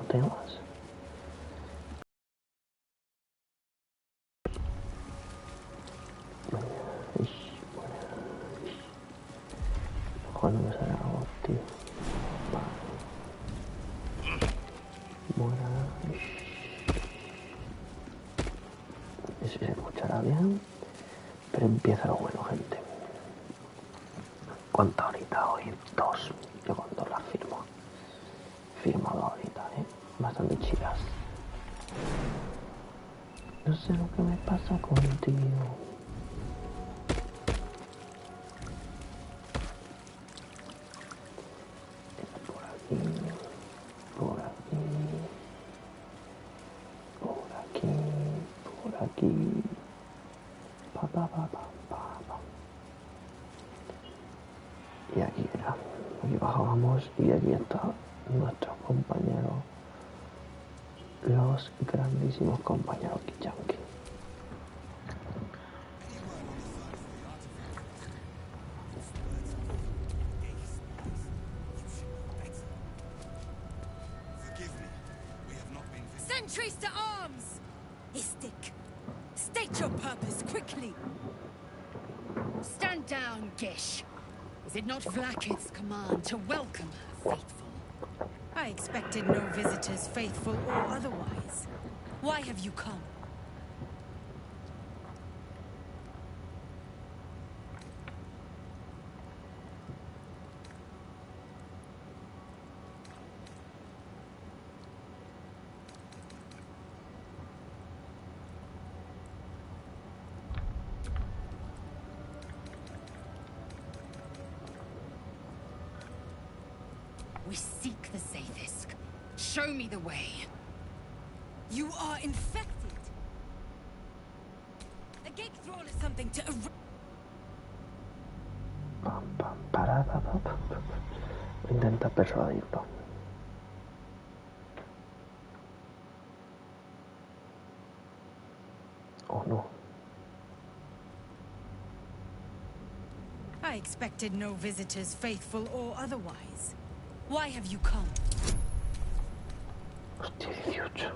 tengo más. Ojalá no me salga algo, tío. Vale. Muera. Eso se escuchará bien. Pero empieza lo bueno, gente. ¿Cuánta horita hoy? 2. Yo con 2 las firmo. Firmo 2 horitas, bastante chidas. No sé lo que me pasa contigo. Por aquí. Por aquí. Por aquí. Por aquí. Pa, pa, pa, pa, pa, pa. Y aquí era. Aquí bajábamos y aquí está nuestro compañero. Los grandísimos compañeros Yankee. Sentries to arms! Istik, state your purpose quickly. Stand down, Gish. Is it not Vlaakith's command to welcome her faithful? I expected no visitors, faithful or otherwise. Why have you come? We seek the safest. Show me the way. You are infected. A gate thrall is something to Intenta persuadirlo. Oh no. I expected no visitors, faithful or otherwise. Why have you come? Hostia, 18.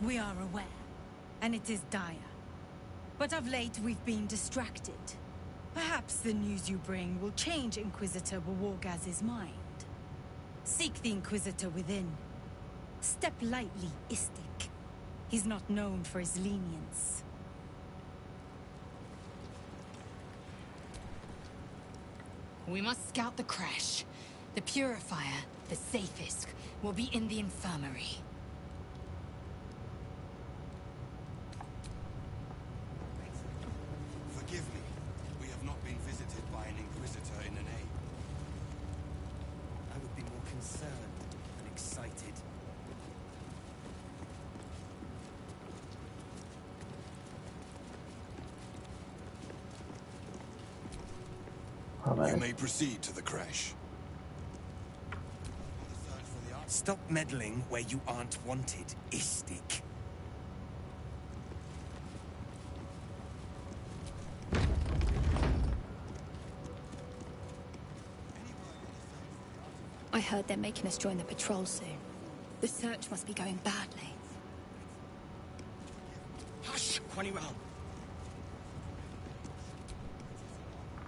We are aware, and it is dire. But of late we've been distracted. Perhaps the news you bring will change Inquisitor Bewargaz's mind. Seek the Inquisitor within. Step lightly, Istik. He's not known for his lenience. We must scout the crash. The Purifier, the safest, will be in the infirmary. Forgive me. We have not been visited by an Inquisitor in an age. I would be more concerned than excited. You may proceed to the crash. Stop meddling where you aren't wanted, Istik. I heard they're making us join the patrol soon. The search must be going badly. Hush, Quanirel.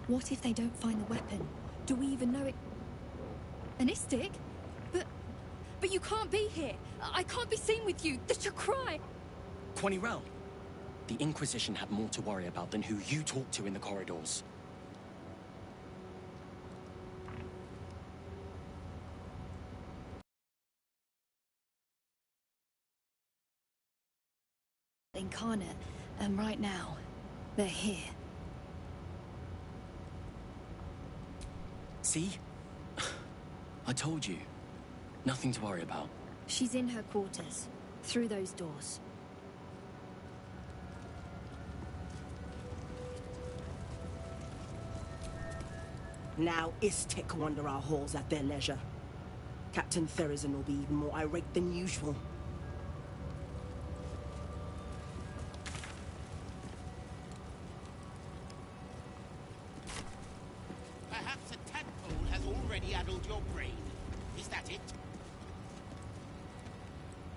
What if they don't find the weapon? Do we even know it? An Istik? But you can't be here. I can't be seen with you. The Chakrai. Quanirel, the Inquisition have more to worry about than who you talk to in the corridors. Incarnate, and right now, they're here. See? I told you. Nothing to worry about. She's in her quarters, through those doors. Now Istik wander our halls at their leisure. Captain Therizin will be even more irate than usual. he addled your brain. Is that it?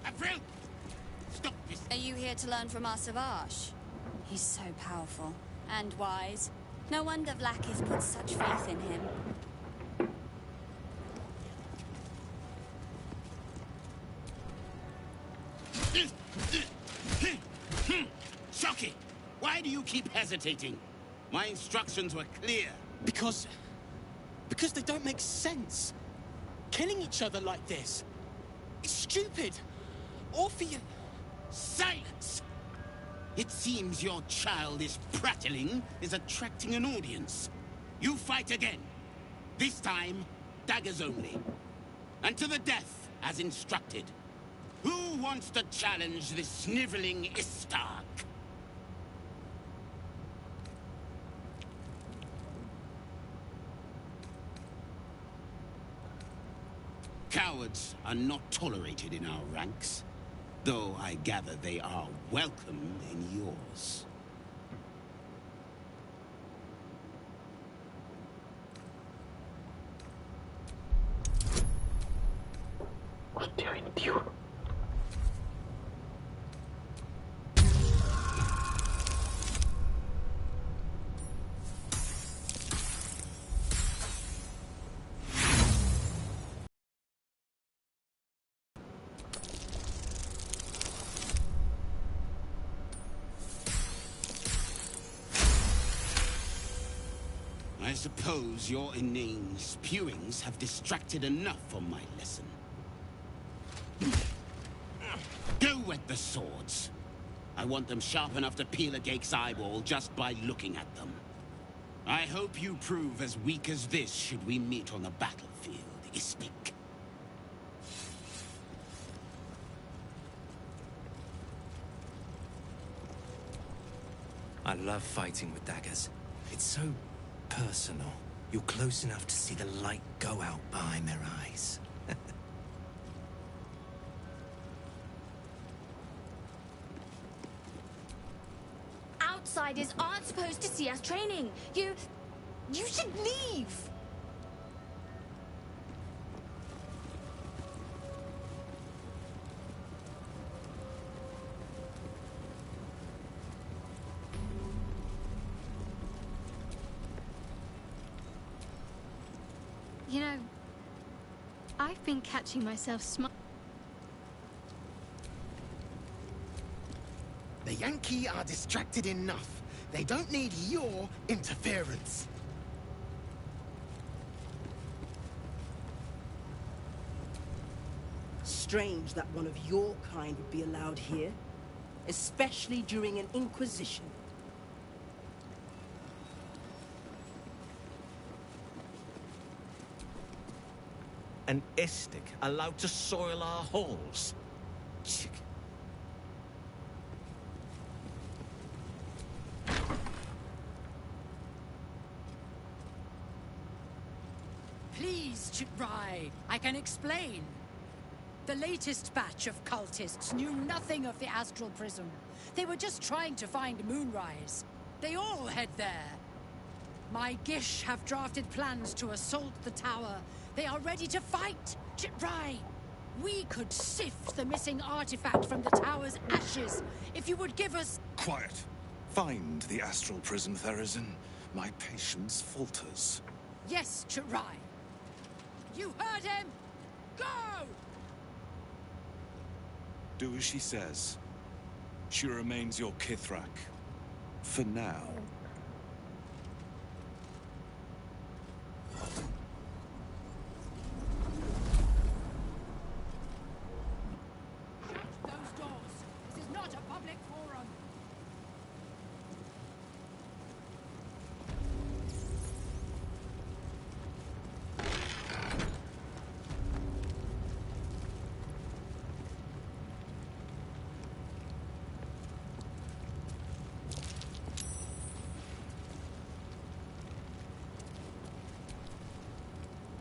April! Stop this! Are you here to learn from our Savage? He's so powerful and wise. No wonder Vlaakith put such faith in him. Shocky! Why do you keep hesitating? My instructions were clear. Because they don't make sense. Killing each other like this. It's stupid. Awful. Silence! It seems your childish prattling is attracting an audience. You fight again. This time, daggers only. And to the death, as instructed. Who wants to challenge this sniveling Istark? Cowards are not tolerated in our ranks, though I gather they are welcome in yours. Hostia, 21. I suppose your inane spewings have distracted enough from my lesson. Go wet the swords. I want them sharp enough to peel a Gake's eyeball just by looking at them. I hope you prove as weak as this should we meet on the battlefield, Istik. I love fighting with daggers. It's so personal. You're close enough to see the light go out behind their eyes. Outsiders aren't supposed to see us training. You should leave. You know, I've been catching myself The Yankee are distracted enough. They don't need your interference. Strange that one of your kind would be allowed here, especially during an inquisition. An Istik allowed to soil our halls? Chick. Please, Chitrai, I can explain. The latest batch of cultists knew nothing of the astral prism. They were just trying to find Moonrise. They all head there. My Gish have drafted plans to assault the tower. They are ready to fight, Chitrai. We could sift the missing artifact from the tower's ashes if you would give us... Quiet. Find the astral prism, Therizin. My patience falters. Yes, Chitrai. You heard him! Go! Do as she says. She remains your Kithrak. For now. Those doors. This is not a public forum.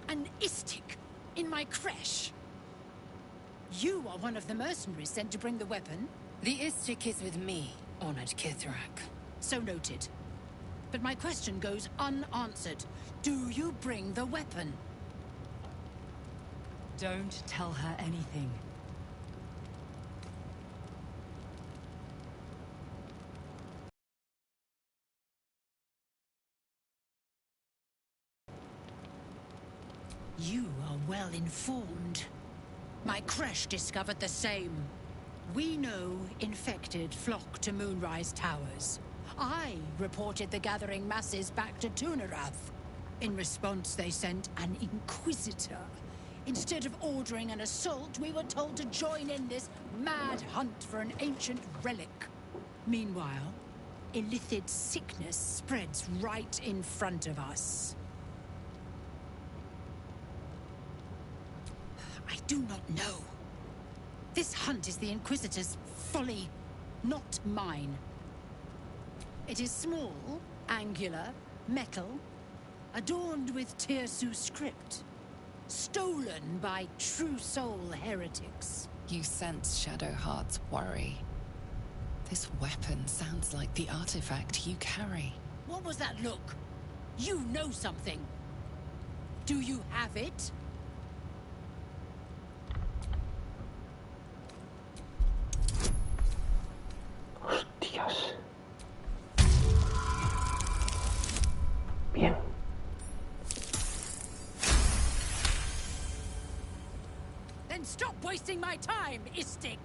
An Istik in my creche. You are one of the mercenaries sent to bring the weapon. The Istik is with me, honored Kithrak. So noted. But my question goes unanswered. Do you bring the weapon? Don't tell her anything. You are well informed. My creche discovered the same. We know infected flock to Moonrise Towers. I reported the gathering masses back to Tunarath. In response, they sent an Inquisitor. Instead of ordering an assault, we were told to join in this mad hunt for an ancient relic. Meanwhile, illithid sickness spreads right in front of us. I do not know. This hunt is the Inquisitor's folly, not mine. It is small, angular, metal, adorned with Tirsu script. Stolen by true soul heretics. You sense Shadowheart's worry. This weapon sounds like the artifact you carry. What was that look? You know something. Do you have it? Hostias. Bien. Then stop wasting my time, Istik!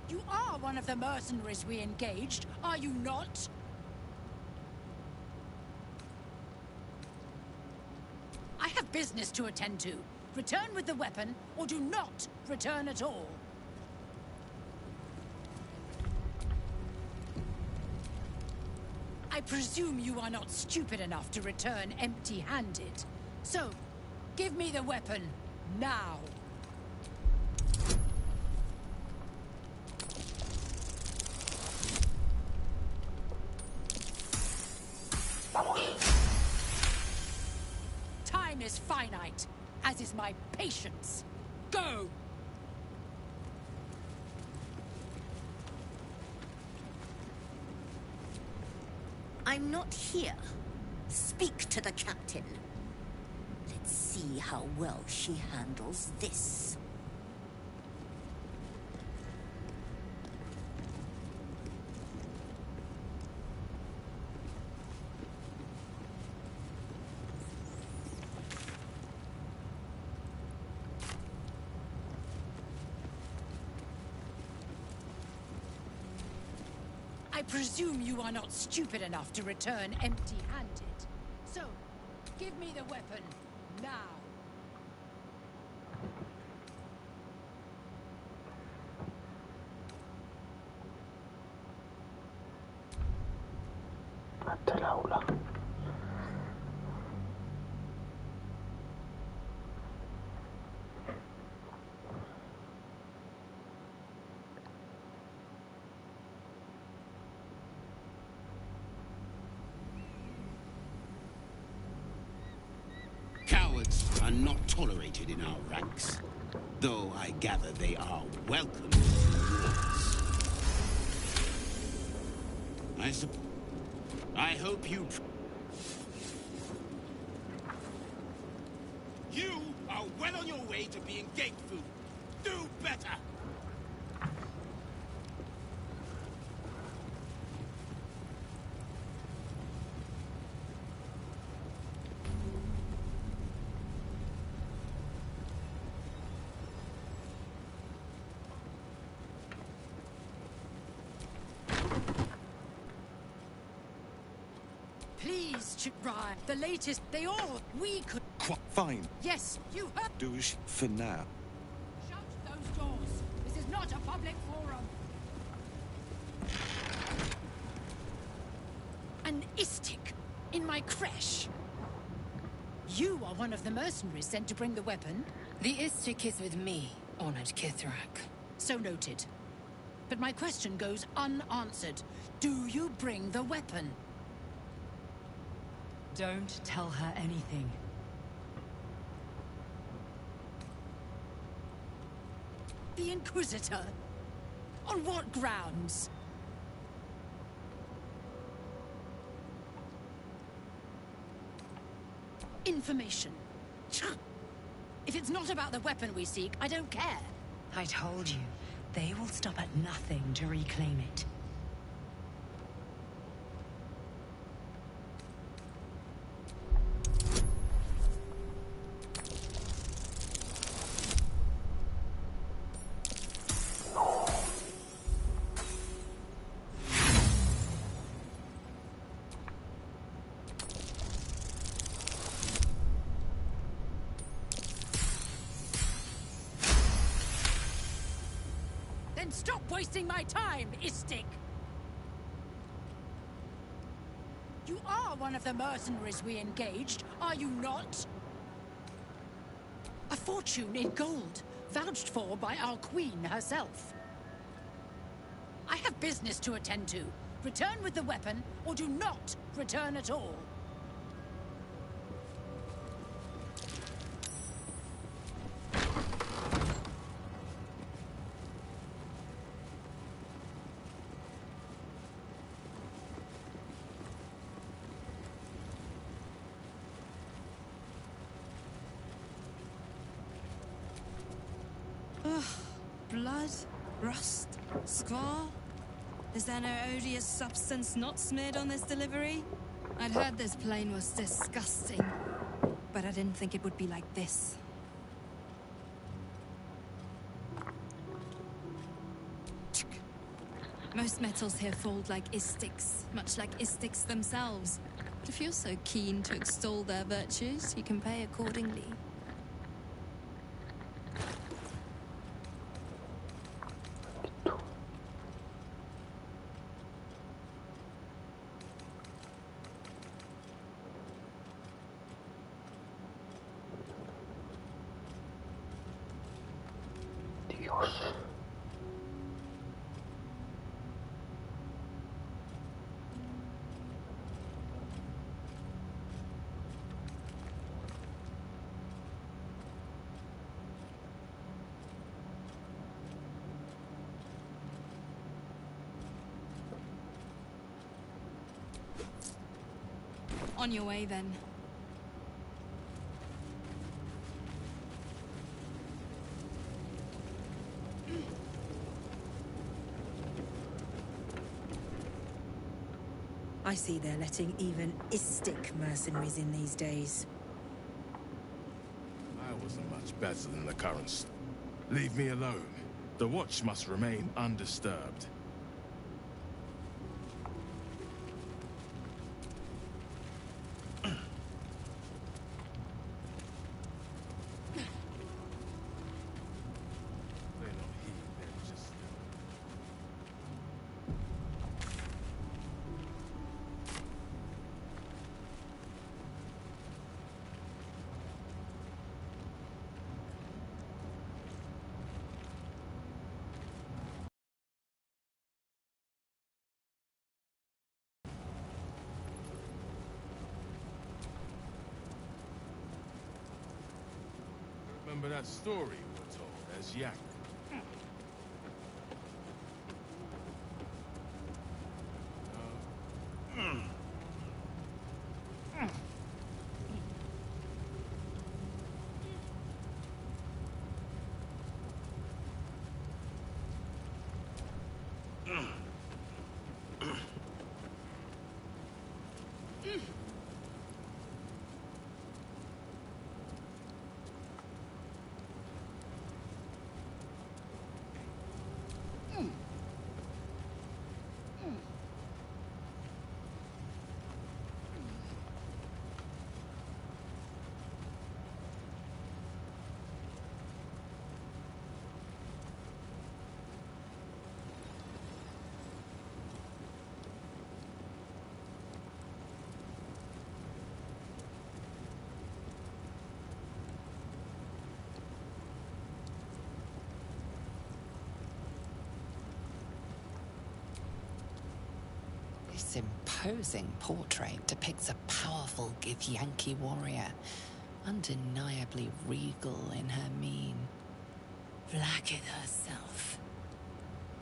You are one of the mercenaries we engaged, are you not? I have business to attend to. Return with the weapon, or do not return at all. I presume you are not stupid enough to return empty-handed. So, give me the weapon, now. Time is finite, as is my patience. Go! I'm not here. Speak to the captain. Let's see how well she handles this. I presume you are not stupid enough to return empty-handed. So, give me the weapon, now. Hasta el aula. Cowards are not tolerated in our ranks, though I gather they are welcome in yours. I hope you... You are well on your way to being gate food. Do better! Please, Ryan. The latest, we could... Fine. Yes, you heard... Do as for now. Shut those doors. This is not a public forum. An Istik in my creche. You are one of the mercenaries sent to bring the weapon. The Istik is with me, honored Kithrak. So noted. But my question goes unanswered. Do you bring the weapon? Don't tell her anything. The Inquisitor? On what grounds? Information. it's not about the weapon we seek, I don't care. I told you, they will stop at nothing to reclaim it. Then stop wasting my time, Istik! You are one of the mercenaries we engaged, are you not? A fortune in gold, vouched for by our queen herself. I have business to attend to. Return with the weapon, or do not return at all. Blood? Rust? Scar? Is there no odious substance not smeared on this delivery? I'd heard this plane was disgusting, but I didn't think it would be like this. Most metals here fold like Istiks, much like Istiks themselves. But if you're so keen to extol their virtues, you can pay accordingly. Dios. On your way, then. I see they're letting even Istik mercenaries in these days. I wasn't much better than the currents. Leave me alone. The watch must remain undisturbed. Remember that story we were told as Yak? This imposing portrait depicts a powerful Githyanki warrior, undeniably regal in her mien. Vlaakith herself.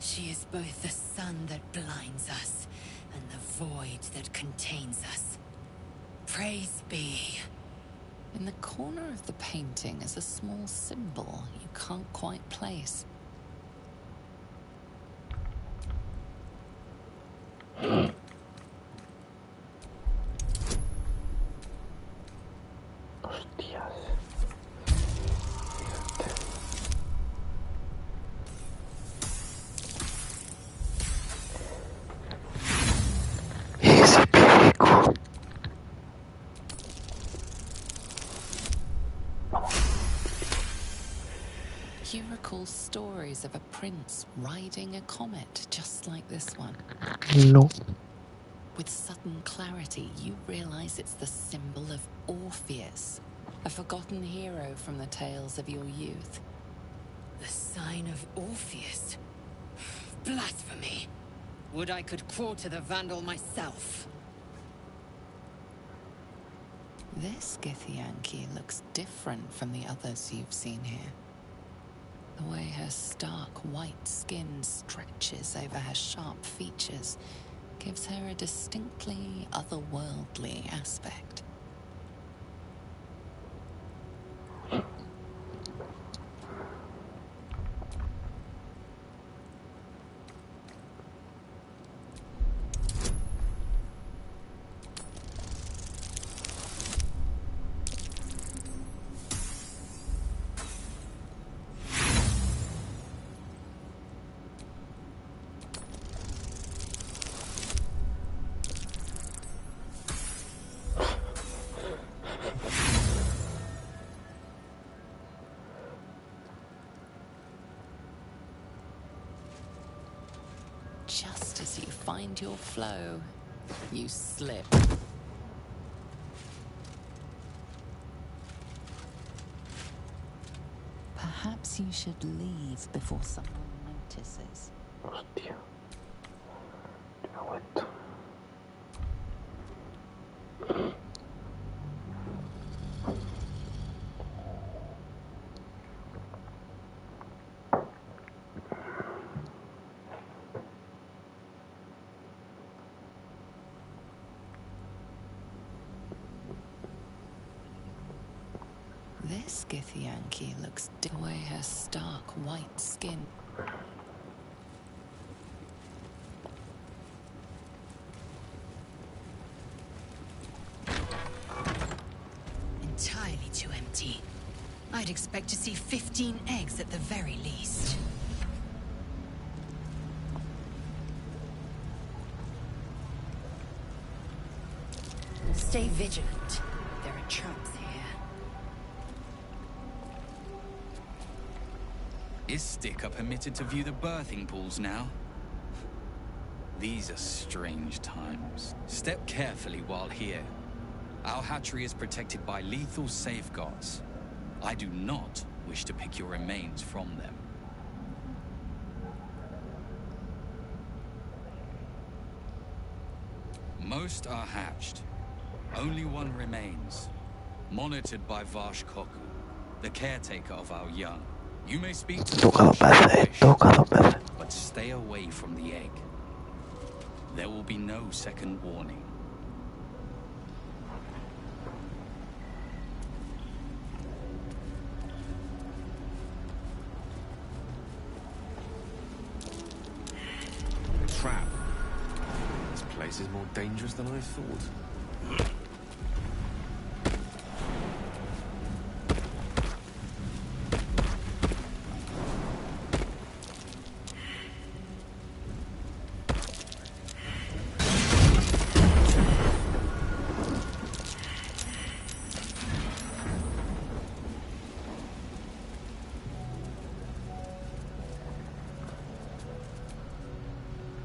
She is both the sun that blinds us and the void that contains us. Praise be. In the corner of the painting is a small symbol you can't quite place. Hostias. Ese perico. You recall stories of a prince riding a comet just like this one. No. With sudden clarity, you realize it's the symbol of Orpheus, a forgotten hero from the tales of your youth. The sign of Orpheus? Blasphemy! Would I could quarter the Vandal myself. This Githyanki looks different from the others you've seen here. The way her stark white skin stretches over her sharp features gives her a distinctly otherworldly aspect. Just as you find your flow, you slip. Perhaps you should leave before someone notices. Hostia. Me ha vuelto. This Githyanki looks the way her stark white skin. Entirely too empty. I'd expect to see 15 eggs at the very least. Stay vigilant. There are traps here. Istik are permitted to view the birthing pools now. These are strange times. Step carefully while here. Our hatchery is protected by lethal safeguards. I do not wish to pick your remains from them. Most are hatched. Only one remains. Monitored by Vash Koku, the caretaker of our young. You may speak to the Vash if you wish, but stay away from the egg. There will be no second warning. Trap. This place is more dangerous than I thought.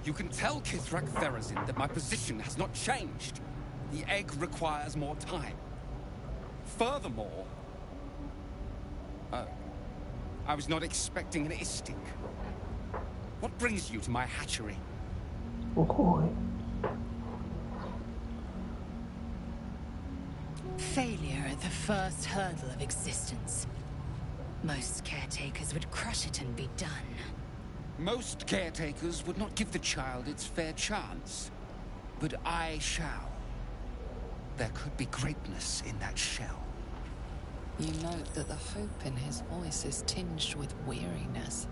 You can tell Kithrak Therazin that my position has not changed. The egg requires more time. Furthermore, I was not expecting an Istik. What brings you to my hatchery? Failure at the first hurdle of existence. Most caretakers would crush it and be done. Most caretakers would not give the child its fair chance. But I shall. There could be greatness in that shell. You note that the hope in his voice is tinged with weariness.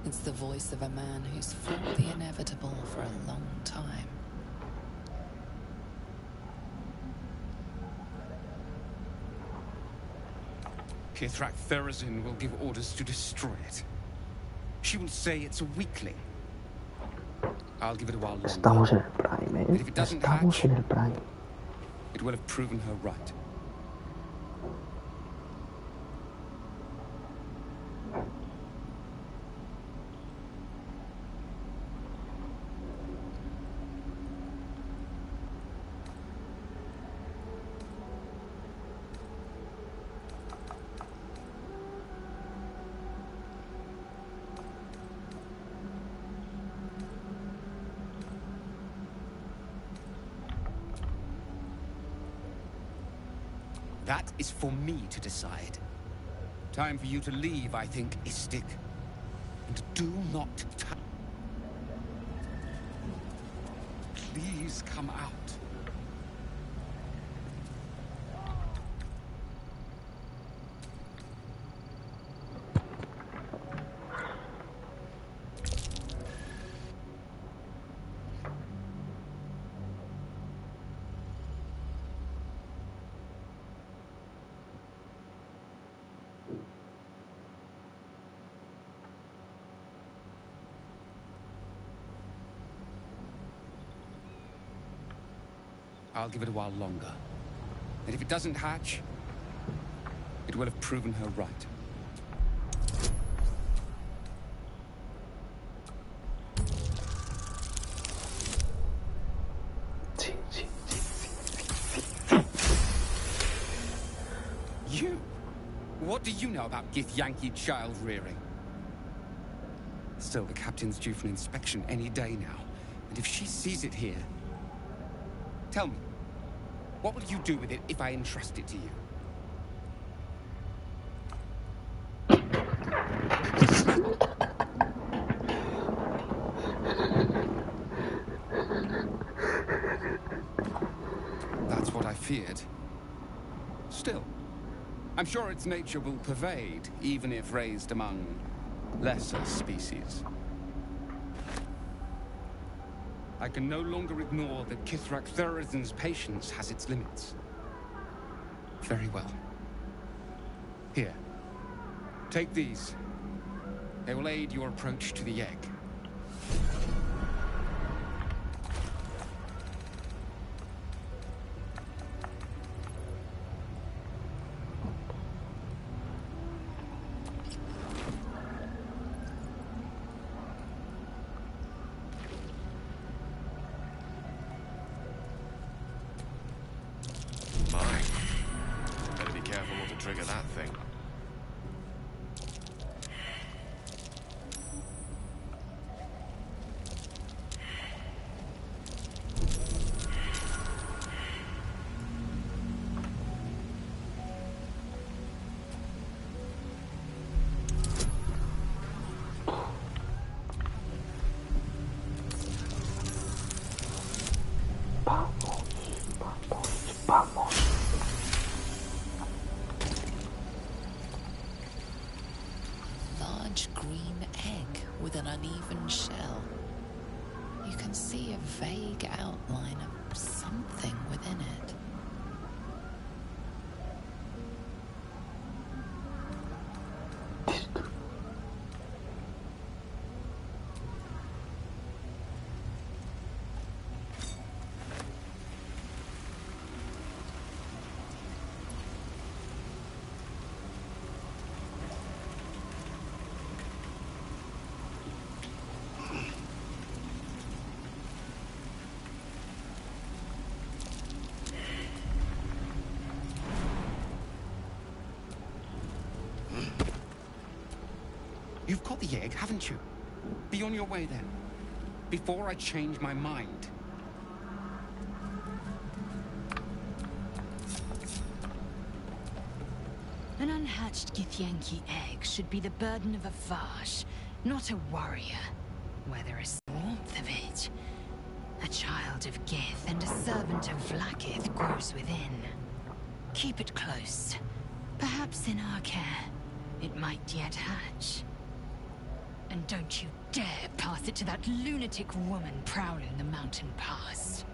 It's the voice of a man who's fought the inevitable for a long time. Kithrak Therazin will give orders to destroy it. She will say it's a weakling. I'll give it a while longer. Estamos en el prime, And if it doesn't Estamos hatch, en el prime. it will have proven her right. That is for me to decide. Time for you to leave, I think, Istik. And do not Please come out. I'll give it a while longer. And if it doesn't hatch, it will have proven her right. You? What do you know about Githyanki child rearing? Still, the captain's due for an inspection any day now. And if she sees it here... Tell me, what will you do with it if I entrust it to you? That's what I feared. Still, I'm sure its nature will pervade, even if raised among lesser species. I can no longer ignore that Kithrak Therazin's patience has its limits. Very well. Here. Take these. They will aid your approach to the egg. Trigger that thing. Vamos. Large green egg with an uneven shell. You can see a vague outline of something within it. You've got the egg, haven't you? Be on your way then. Before I change my mind. An unhatched Githyanki egg should be the burden of a Vash, not a warrior. Where there is warmth of it. A child of Gith and a servant of Vlaakith grows within. Keep it close. Perhaps in our care, it might yet hatch. And don't you dare pass it to that lunatic woman prowling the mountain pass.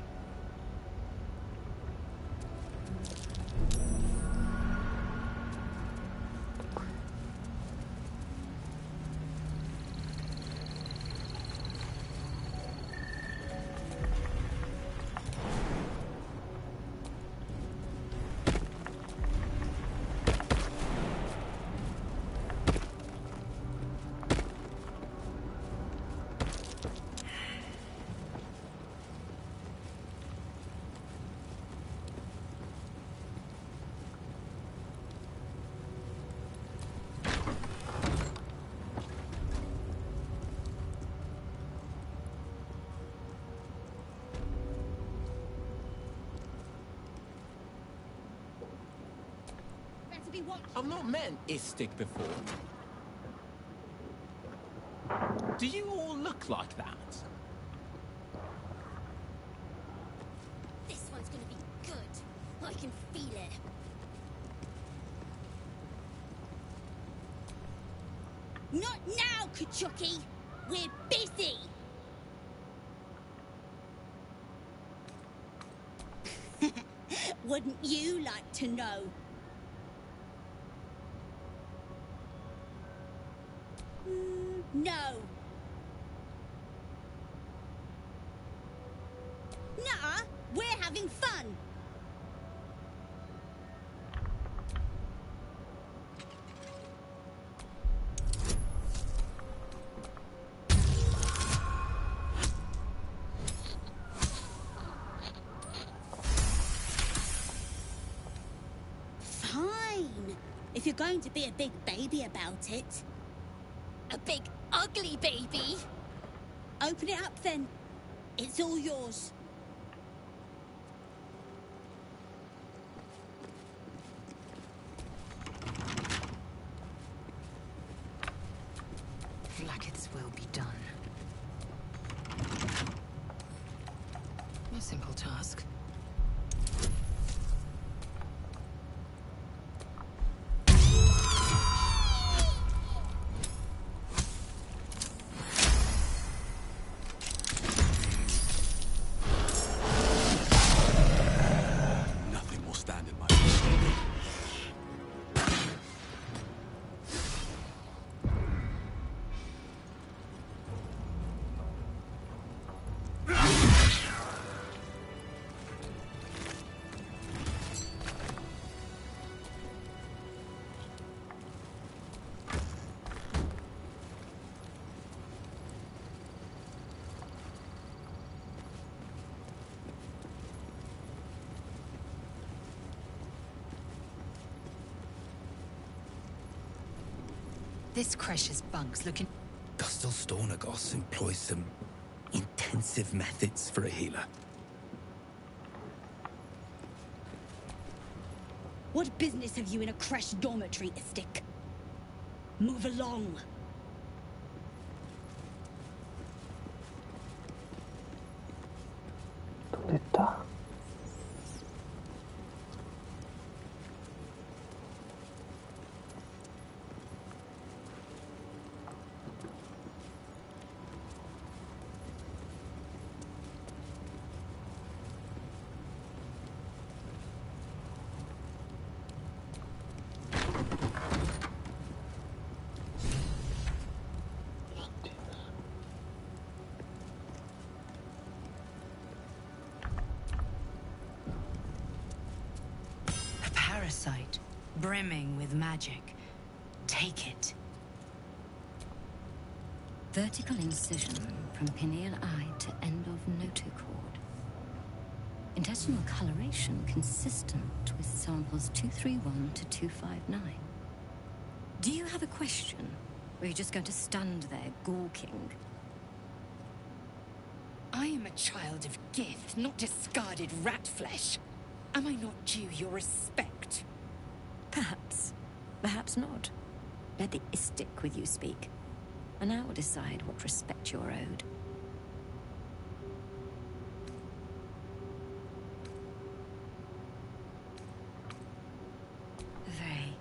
I've not met an Istik before. Do you all look like that? This one's gonna be good. I can feel it. Not now, Kachuki! We're busy! Wouldn't you like to know? No. Nuh-uh, we're having fun. Fine, if you're going to be a big baby about it. A big, ugly baby? Open it up, then. It's all yours. Like its will be done. A simple task. This Cresh's bunk's looking... Gustel Stornagos employs some intensive methods for a healer. What business have you in a Cresh dormitory, Istik? Move along. ¿Dónde está? Parasite, brimming with magic. Take it. Vertical incision from pineal eye to end of notochord. Intestinal coloration consistent with samples 231 to 259. Do you have a question? Or are you just going to stand there gawking? I am a child of Gith, not discarded rat flesh. Am I not due your respect? Perhaps. Perhaps not. Let the Istik with you speak, and I will decide what respect you're owed. They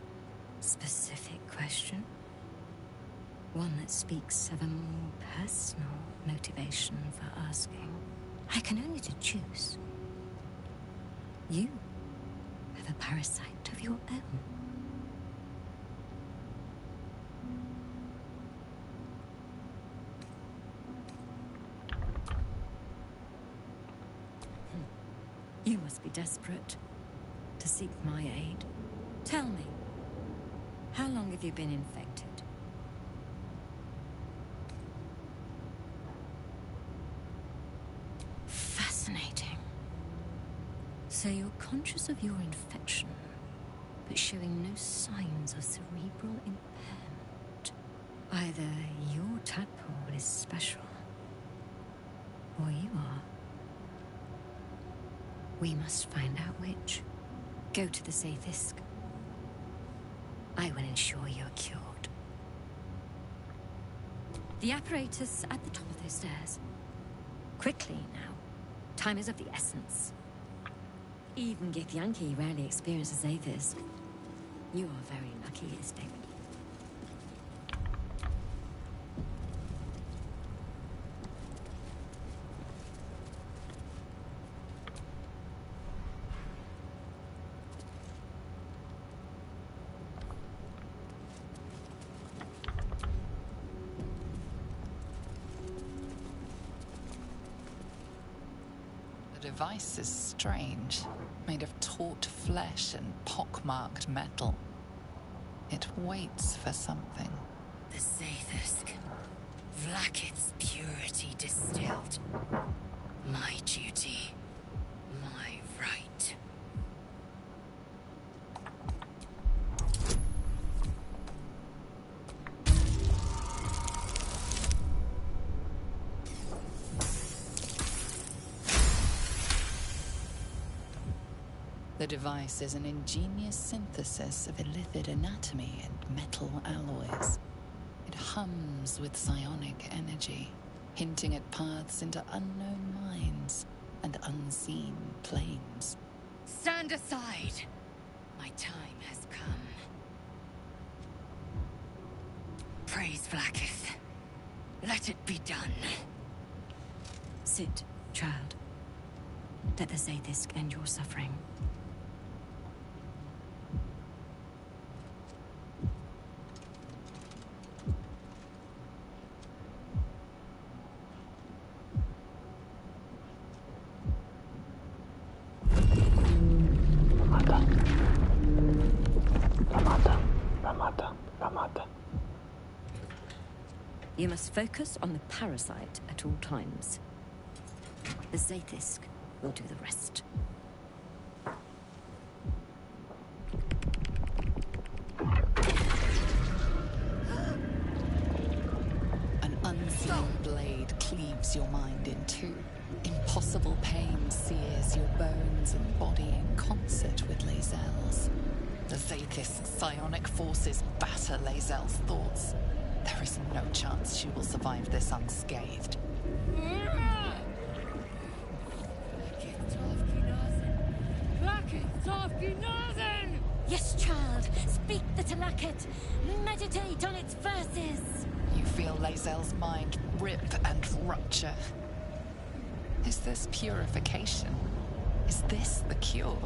Specific question? One that speaks of a more personal motivation for asking. I can only to choose. You have a parasite of your own. You must be desperate to seek my aid. Tell me, how long have you been infected? Fascinating. So you're conscious of your infection, but showing no signs of cerebral impairment. Either your tadpole is special, or you are. We must find out which. Go to the Sathisk. I will ensure you're cured. The apparatus at the top of those stairs. Quickly now. Time is of the essence. Even Githyanki rarely experiences Athis. You are very lucky, Istik. The device is strange, made of taut flesh and pockmarked metal. It waits for something. The Sathisk. Vlaakith's purity distilled. My duty. My right. The device is an ingenious synthesis of illithid anatomy and metal alloys. It hums with psionic energy, hinting at paths into unknown minds and unseen planes. Stand aside! My time has come. Praise Vlaakith. Let it be done. Sit, child. Let the Sathisk end your suffering. You must focus on the parasite at all times. The Sathisk will do the rest. An unseen blade cleaves your mind in two. Impossible pain sears your bones and body in concert with Lae'zel's. The Sathisk's psionic forces batter Lae'zel's thoughts. There is no chance she will survive this unscathed. Yes, child. Speak the Talakit. Meditate on its verses. You feel Lae'zel's mind rip and rupture. Is this purification? Is this the cure?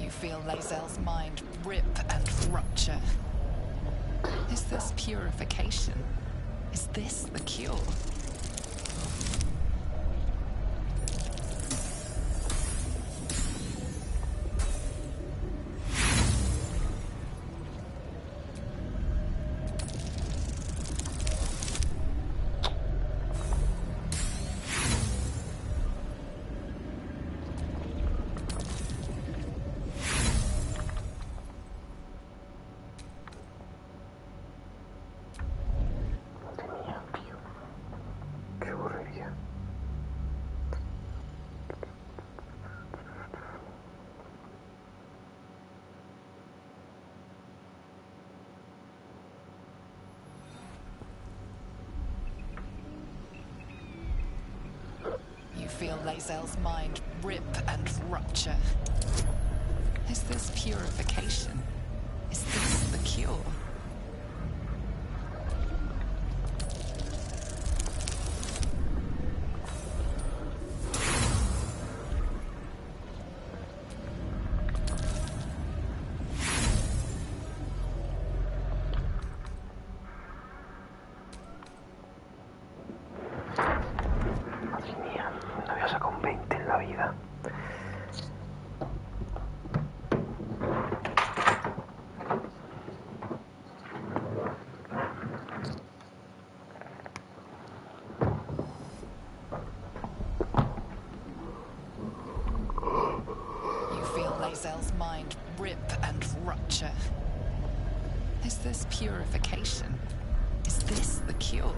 You feel Lae'zel's mind rip and rupture. Is this purification? Is this the cure? Feel Lae'zel's mind rip and rupture. Is this purification? Is this the cure? Lae'zel's mind rip and rupture. Is this purification? Is this the cure?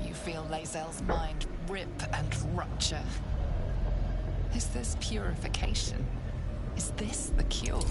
You feel Lae'zel's mind rip and rupture. Is this purification? Is this the cure?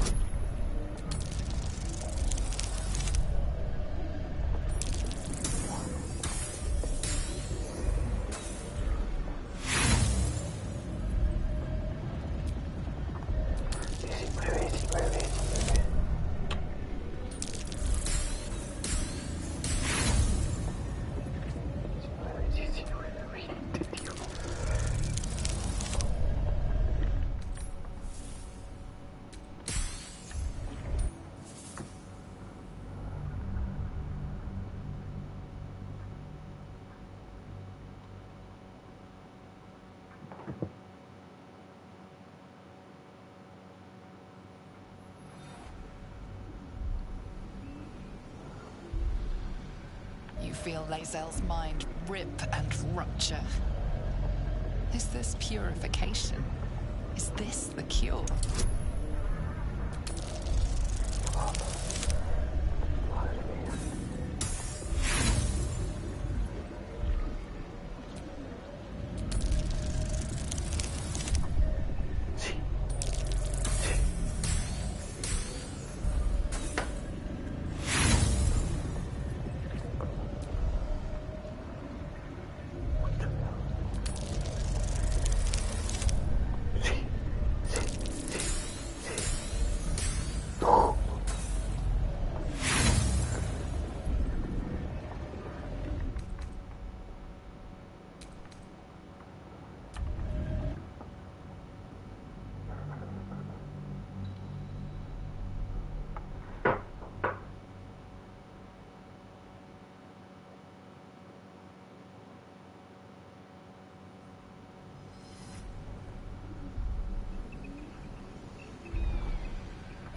You feel Lae'zel's mind rip and rupture. Is this purification? Is this the cure?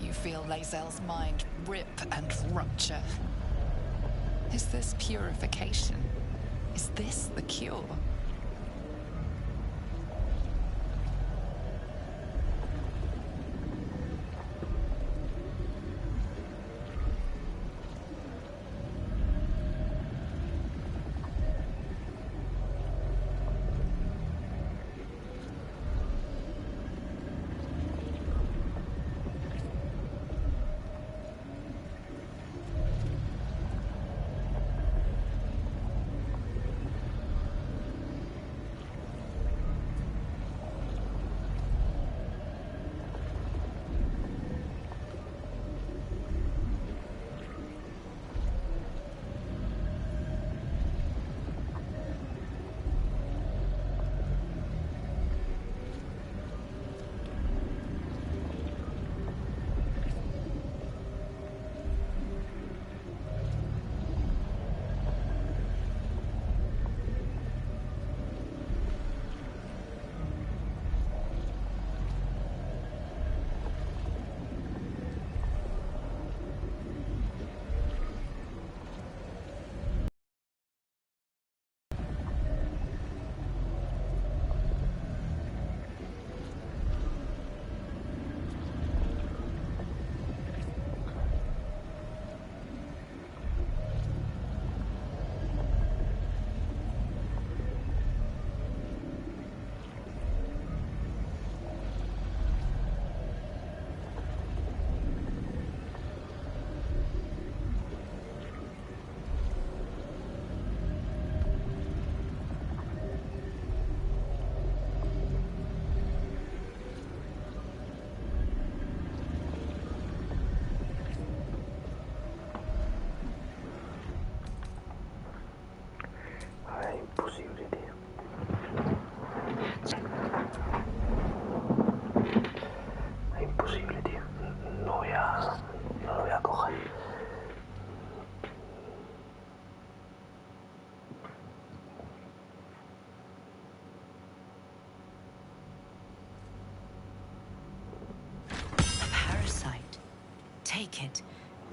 You feel Lae'zel's mind rip and rupture. Is this purification? Is this the cure?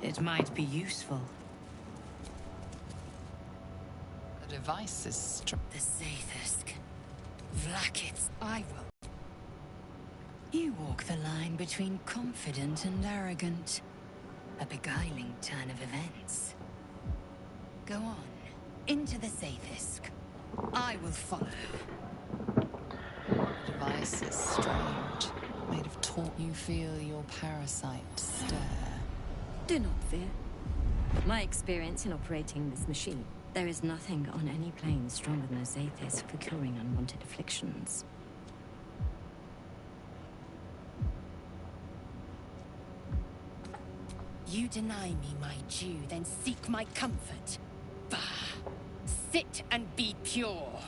It might be useful. The device is The Zathisk. Vlakits, I will. You walk the line between confident and arrogant. A beguiling turn of events. Go on, into the Zathisk. I will follow. The device is strange. Made of talk. You feel your parasite stir. Do not fear. My experience in operating this machine, there is nothing on any plane stronger than a Zathisk for curing unwanted afflictions. You deny me my due, then seek my comfort. Bah! Sit and be pure.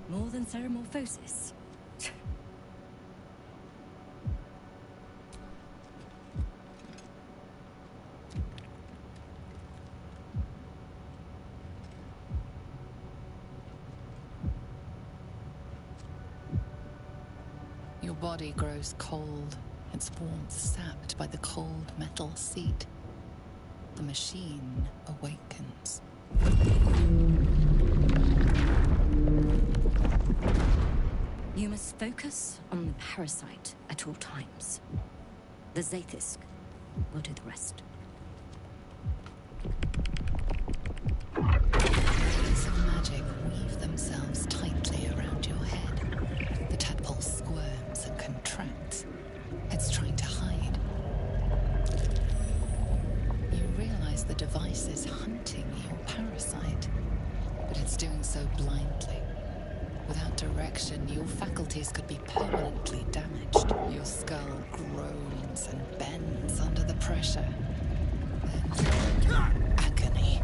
More than ceremorphosis. Your body grows cold, its warmth sapped by the cold metal seat. The machine awakens. You must focus on the parasite at all times. The Zathisk will do the rest. Threads of magic weave themselves tightly around your head. The tadpole squirms and contracts. It's trying to hide. You realize the device is hunting your parasite, but it's doing so blindly. Without direction, your faculties could be permanently damaged. Your skull groans and bends under the pressure. Then, agony.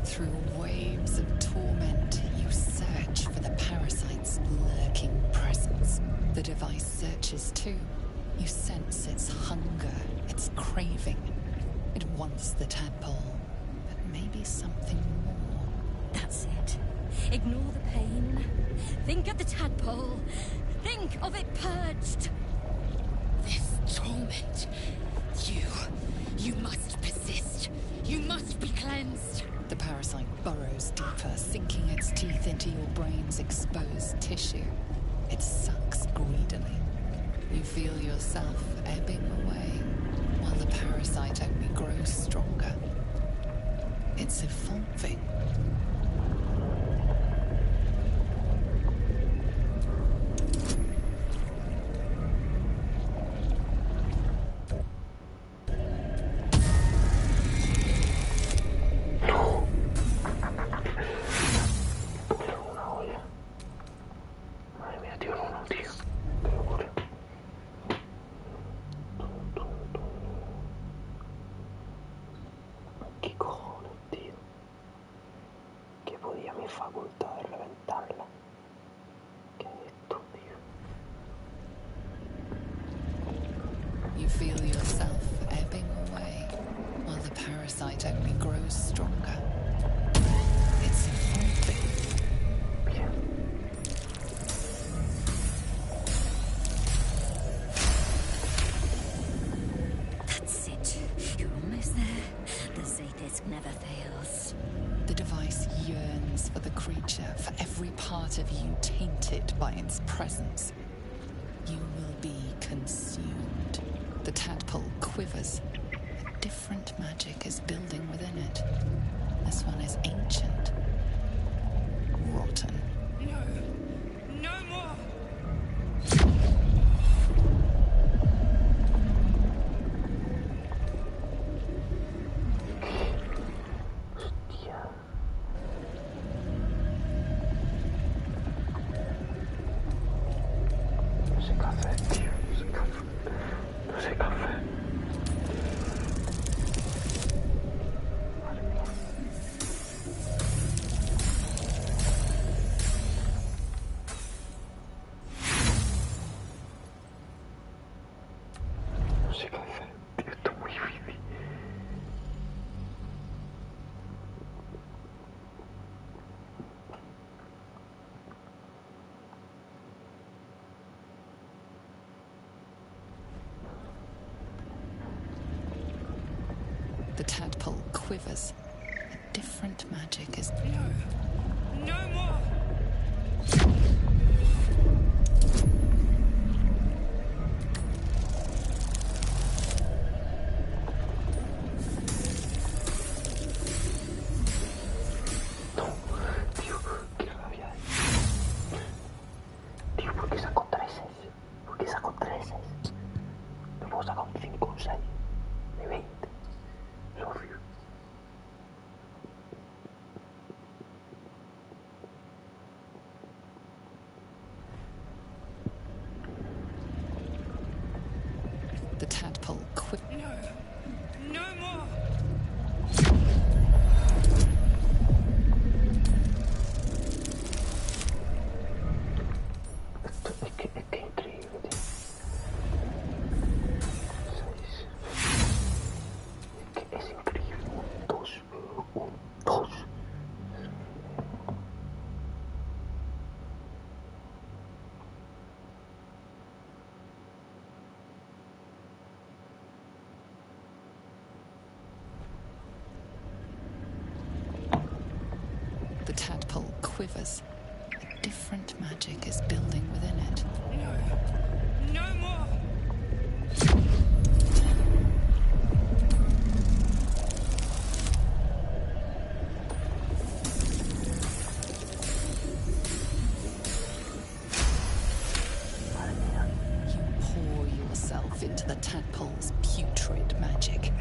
Through waves of torment, you search for the parasite's lurking presence. The device searches too. You sense its hunger, its craving. It wants the tadpole, but maybe something more. That's it. Ignore the pain. Think of the tadpole. Think of it purged. This torment. You must persist. You must be cleansed. The parasite burrows deeper, sinking its teeth into your brain's exposed tissue. It sucks greedily. You feel yourself ebbing away, while the parasite only grows stronger. It's evolving. ¿Qué cojones, tío? ¿Qué podía mi facultad de reventarla? ¿Qué es esto, tío? You feel yourself ebbing away, while the parasite only grows stronger. It's evolving. That's it. You're almost there. The Zathisk never fails. The device yearns for the creature, for every part of you tainted by its presence. You will be consumed. The tadpole quivers. A different magic is building within it. This one is ancient. Rotten. No more! No sé café, tío. No sé café. No sé café. Madre mía. sé qué hacer. Tío, esto es muy difícil. The tadpole quivers. A different magic is... No! No more! Tío, qué rabia. Tío, ¿por qué saco 3? ¿Por qué saco 3? Me puedo sacar un 5 o un 6 de 20. Socio. The tadpole quivers. No! No more! Es que increíble, tío. 6. Es que es increíble. Un 2. Un 2. The tadpole quivers. A different magic is building within it. No! No more! Pour yourself into the tadpole's putrid magic.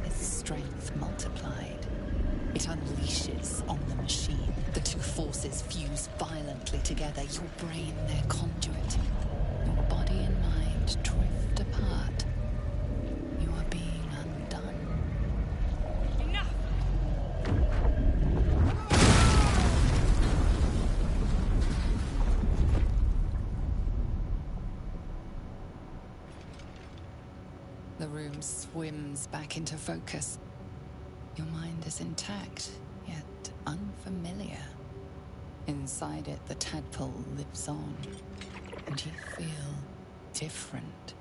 Its strength multiplied. It unleashes on the machine. The two forces fuse violently together. Your brain, their conduit. Your body and mind drift apart. You are being undone. Enough! The room swims back into focus. Your mind is intact, yet unfamiliar. Inside it, the tadpole lives on, and you feel different.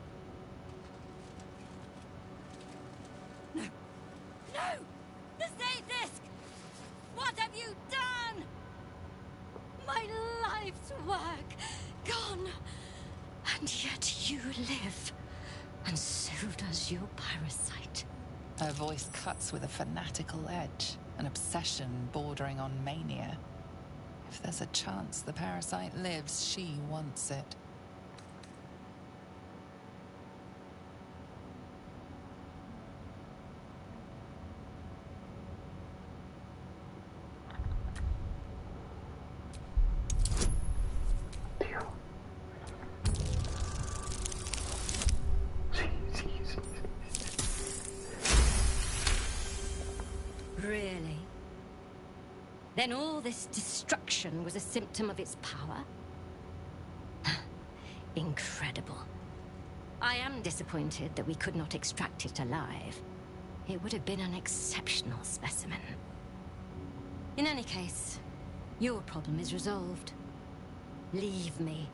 No! The Zaithisk! What have you done? My life's work gone. And yet you live. And so does your parasite. Her voice cuts with a fanatical edge, an obsession bordering on mania. If there's a chance the parasite lives, she wants it. Really? Then all this destruction was a symptom of its power? Incredible. I am disappointed that we could not extract it alive. It would have been an exceptional specimen. In any case, your problem is resolved. Leave me.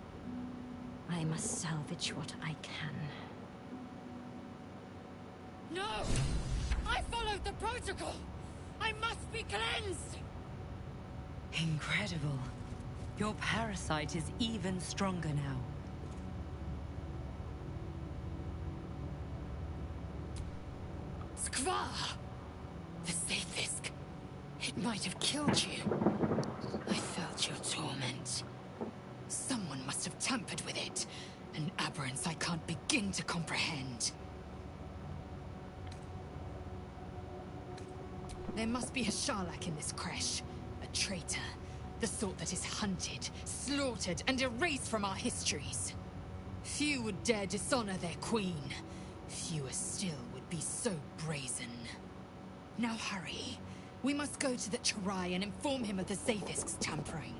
I must salvage what I can. No! I followed the protocol! I must be cleansed! Incredible. Your parasite is even stronger now. Skvar! The Zaithisk. It might have killed you. I felt your torment. Someone must have tampered with it. An aberrance I can't begin to comprehend. There must be a Sharlak in this creche. A traitor. The sort that is hunted, slaughtered, and erased from our histories. Few would dare dishonor their queen. Fewer still would be so brazen. Now hurry. We must go to the Charai and inform him of the Zaithisk's tampering.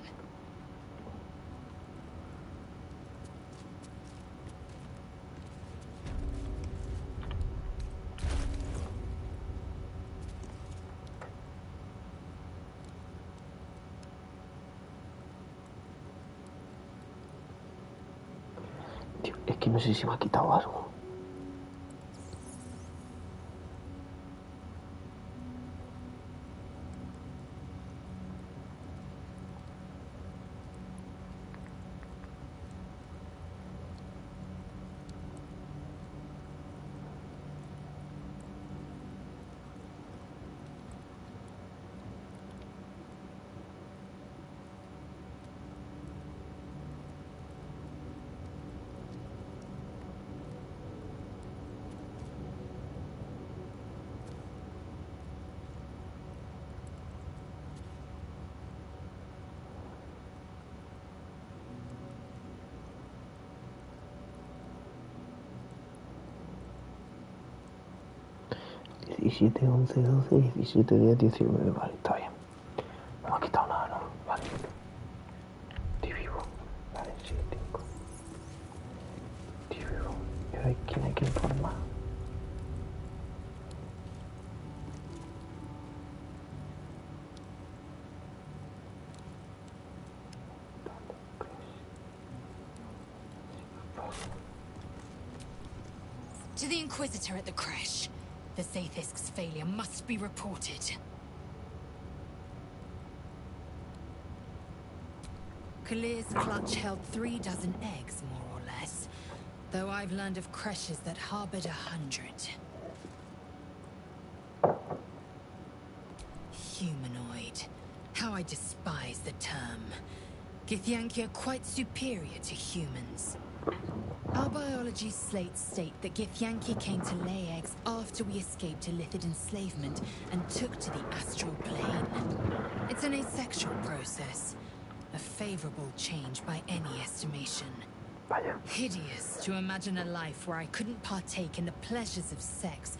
Es que no sé si me ha quitado algo. ...17, 11, 12, 17, 10, 19... Vale, está bien. No me ha quitado nada, ¿no? Vale. Estoy vivo. Vale, sí, 5. Estoy vivo. ¿Y ahora quién hay que informar? To the Inquisitor at the creche. The Zathisk's failure must be reported. Kalir's clutch held 3 dozen eggs, more or less. Though I've learned of creches that harbored 100. Humanoid. How I despise the term. Githyanki are quite superior to humans. Our biology slates state that Githyanki came to lay eggs after we escaped Illithid enslavement and took to the astral plane. It's an asexual process. A favorable change by any estimation. Hideous to imagine a life where I couldn't partake in the pleasures of sex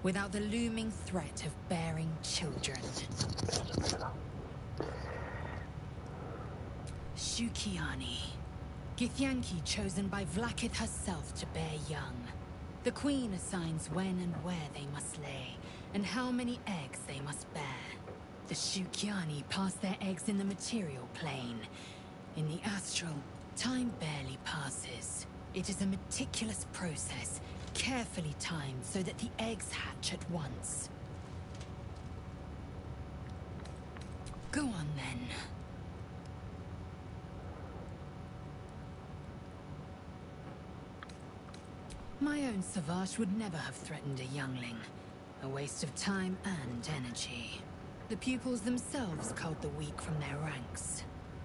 without the looming threat of bearing children. Shukiani. Githyanki chosen by Vlaakith herself to bear young. The Queen assigns when and where they must lay, and how many eggs they must bear. The Shukiani pass their eggs in the material plane. In the astral, time barely passes. It is a meticulous process, carefully timed so that the eggs hatch at once. Go on then. My own Savage would never have threatened a youngling. A waste of time and energy. The pupils themselves culled the weak from their ranks.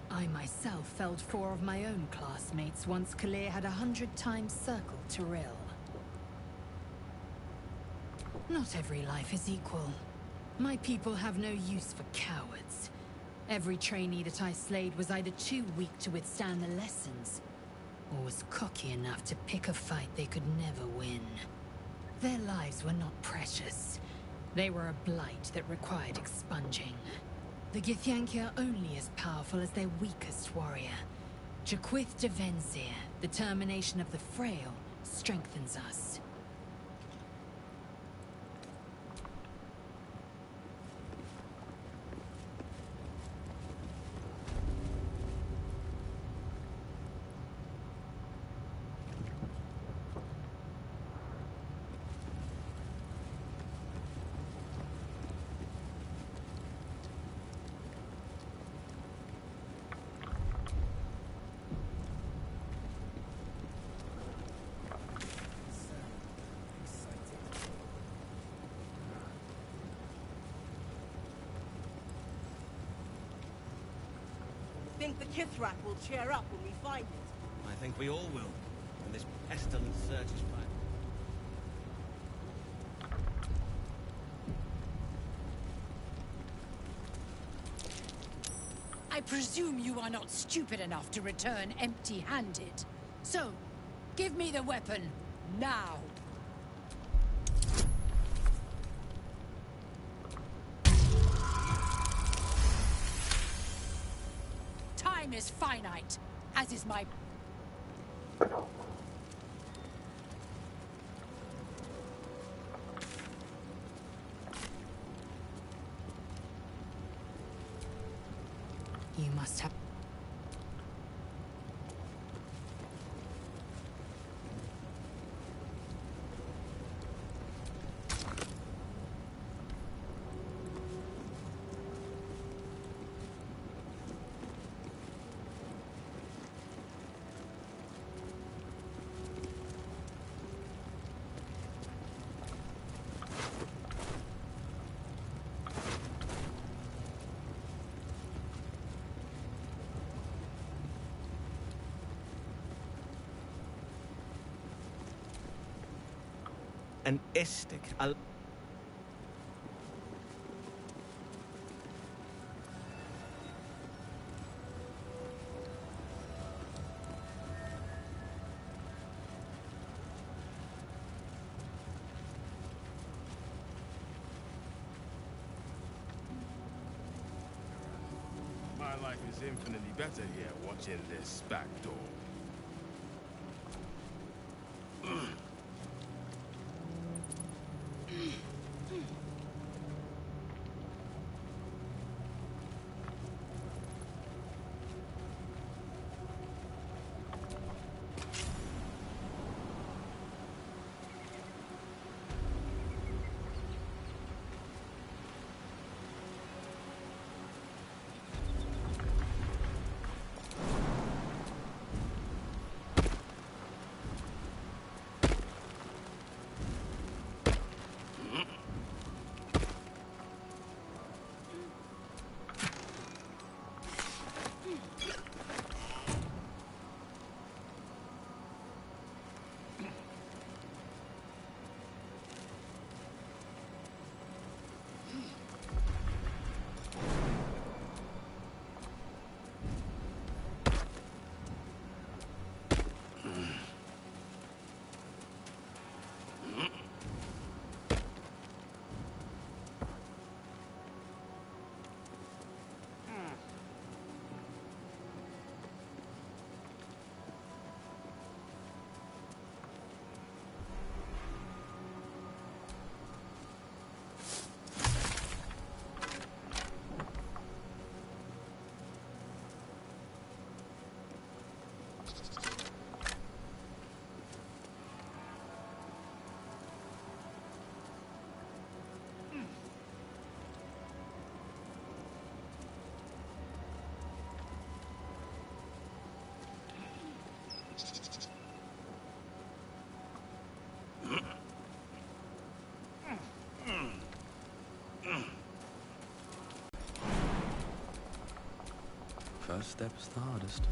I myself felled 4 of my own classmates once Kalir had 100 times circled Tyrell. Not every life is equal. My people have no use for cowards. Every trainee that I slayed was either too weak to withstand the lessons, or was cocky enough to pick a fight they could never win. Their lives were not precious. They were a blight that required expunging. The Githyanki are only as powerful as their weakest warrior. Jaquith de Venzir, the termination of the frail, strengthens us. Think the Kithrak will cheer up when we find it? I think we all will, when this pestilent surge is back. I presume you are not stupid enough to return empty-handed. So, give me the weapon, now! Time is finite, as is my... You must have... an Istik. My life is infinitely better here watching this back door. First step's the hardest.